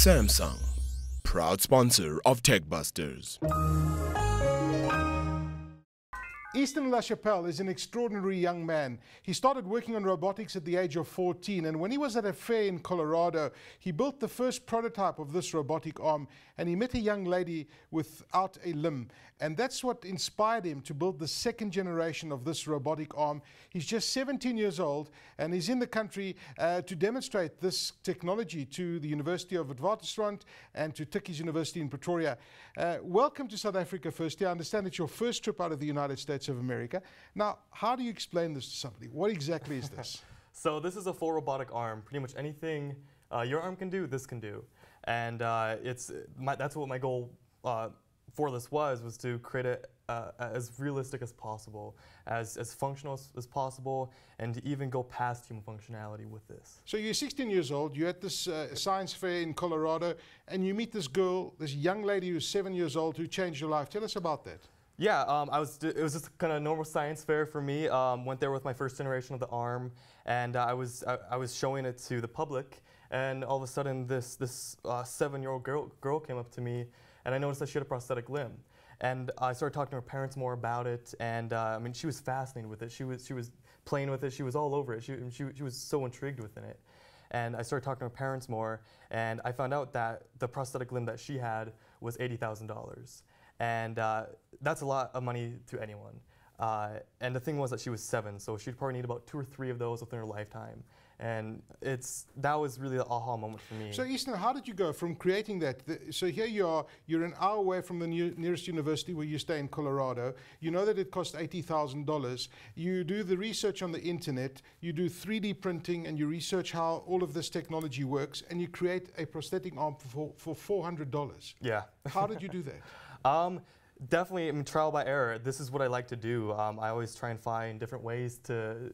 Samsung, proud sponsor of TechBusters. Easton LaChapelle is an extraordinary young man. He started working on robotics at the age of 14, and when he was at a fair in Colorado, he built the first prototype of this robotic arm, and he met a young lady without a limb. And that's what inspired him to build the second generation of this robotic arm. He's just 17 years old, and he's in the country to demonstrate this technology to the University of Witwatersrand and to Tikkies University in Pretoria. Welcome to South Africa firstly. I understand it's your first trip out of the United States of America. Now, how do you explain this to somebody? What exactly is this? So this is a full robotic arm. Pretty much anything your arm can do, this can do. And that's what my goal for this was to create it as realistic as possible, as functional as possible, and to even go past human functionality with this. So you're 16 years old, you're at this science fair in Colorado, and you meet this girl, this young lady who's 7 years old who changed your life. Tell us about that. Yeah, it was just kind of a normal science fair for me. Went there with my first generation of the arm, and I was showing it to the public, and all of a sudden this 7-year-old girl came up to me, and I noticed that she had a prosthetic limb. And I started talking to her parents more about it, and I mean, she was fascinated with it. She was playing with it. She was all over it. She was so intrigued within it. And I started talking to her parents more, and I found out that the prosthetic limb that she had was $80,000. And that's a lot of money to anyone. And the thing was that she was 7, so she'd probably need about 2 or 3 of those within her lifetime. And that was really the aha moment for me. So Easton, how did you go from creating that? So here you are, you're an hour away from the nearest university where you stay in Colorado. You know that it costs $80,000. You do the research on the internet, you do 3D printing, and you research how all of this technology works, and you create a prosthetic arm for $400. Yeah. How did you do that? Definitely, I mean, trial by error. This is what I like to do. I always try and find different ways to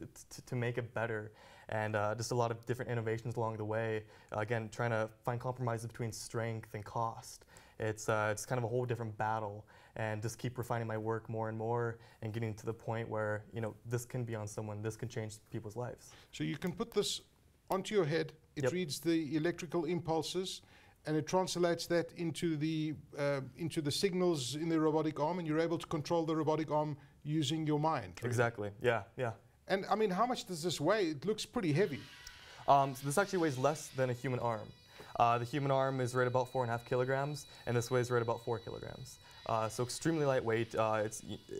make it better, and just a lot of different innovations along the way. Again, trying to find compromises between strength and cost. It's kind of a whole different battle, and just keep refining my work more and more, and getting to the point where this can be on someone. This can change people's lives. So you can put this onto your head. It reads the electrical impulses, and it translates that into the signals in the robotic arm, and you're able to control the robotic arm using your mind. Really. Exactly. Yeah. Yeah. And I mean, how much does this weigh? It looks pretty heavy. So this actually weighs less than a human arm. The human arm is right about 4.5 kilograms, and this weighs right about 4 kilograms. So extremely lightweight.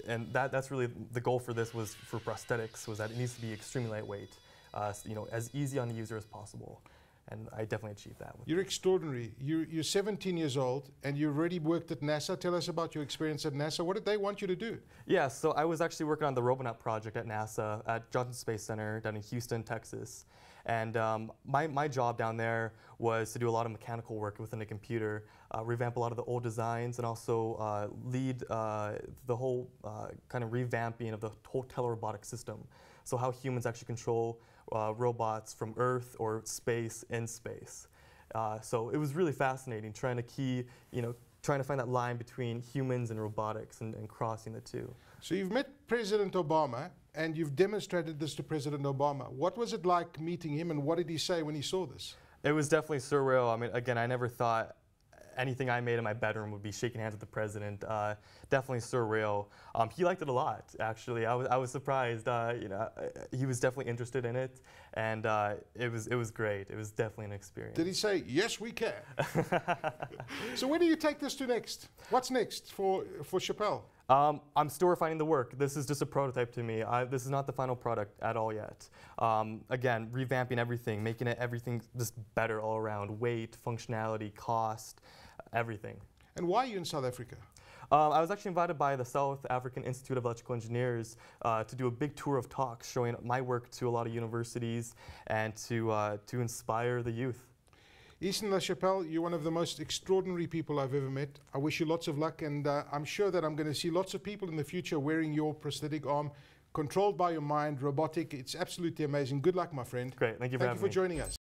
And that's really the goal for this was for prosthetics, was that it needs to be extremely lightweight. As easy on the user as possible. And I definitely achieved that. You're extraordinary. You're 17 years old, and you already worked at NASA. Tell us about your experience at NASA. What did they want you to do? Yeah, so I was actually working on the Robotic project at NASA at Johnson Space Center down in Houston, Texas. And my job down there was to do a lot of mechanical work within a computer, revamp a lot of the old designs, and also lead the whole kind of revamping of the whole telerobotic system. So how humans actually control robots from Earth or space in space. So it was really fascinating trying to find that line between humans and robotics and crossing the two. So you've met President Obama, and you've demonstrated this to President Obama. What was it like meeting him, and what did he say when he saw this? It was definitely surreal. I mean, again, I never thought anything I made in my bedroom would be shaking hands with the president. Definitely surreal. He liked it a lot, actually. I was surprised. He was definitely interested in it, and it was great. It was definitely an experience. Did he say, yes, we can? So where do you take this to next? What's next for Chappelle? I'm still refining the work. This is just a prototype to me. This is not the final product at all yet. Again, revamping everything, making everything just better all around. Weight, functionality, cost, everything. And why are you in South Africa? I was actually invited by the South African Institute of Electrical Engineers to do a big tour of talks showing my work to a lot of universities and to inspire the youth. Easton LaChapelle, you're one of the most extraordinary people I've ever met. I wish you lots of luck, and I'm sure that I'm going to see lots of people in the future wearing your prosthetic arm, controlled by your mind, robotic. It's absolutely amazing. Good luck, my friend. Great. Thank you for having me. Thank you for joining us.